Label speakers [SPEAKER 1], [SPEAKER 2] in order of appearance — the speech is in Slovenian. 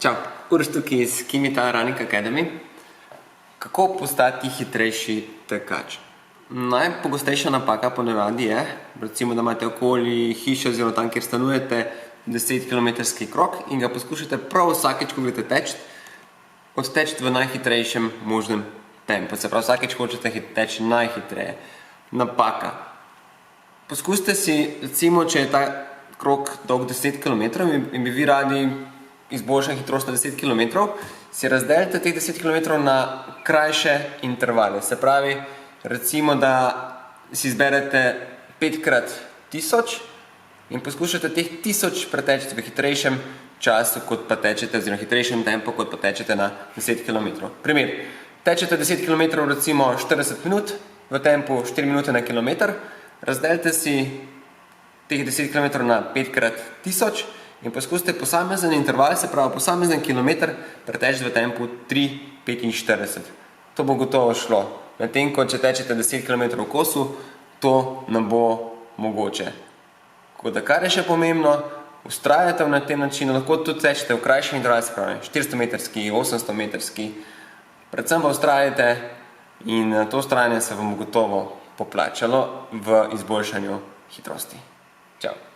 [SPEAKER 1] Čau, Uroš tukaj iz Kimital Running Academy. Kako postati hitrejši tekač? Najpogostejša napaka ponavadi je, recimo, da imate okoli hiše oziroma tam, kjer stanujete, 10-kilometrski krog in ga poskušate prav vsakeč, ko greste teči, odteči v najhitrejšem možnem tempu. Se pravi, vsakeč hočete teči najhitreje. Napaka. Poskusite si, recimo, če je ta krog dolg 10 km in bi vi radi izboljšali hitrost na 10 km, si razdelite teh 10 km na krajše intervale. Se pravi, recimo, da si izberete 5x1000 in poskušate teh 1000 preteči v hitrejšem času, kot pa tečete, oziroma hitrejšem tempu, kot pa tečete na 10 km. Primer, tečete 10 km recimo 40 minut, v tempu 4 minute na kilometer, razdelite si teh 10 km na 5x1000 in poskusite posamezen interval, se pravi posamezen kilometer, preteči v tempu 3:45. To bo gotovo šlo. Medtem ko če tečete 10 km v kosu, to ne bo mogoče. Tako da, kar je še pomembno, vztrajate na tem načinu, lahko tudi tečete v krajši interval, se pravi 400-metrski, 800-metrski. Predvsem pa vztrajate in to vztrajanje se vam gotovo poplačalo v izboljšanju hitrosti. Čau.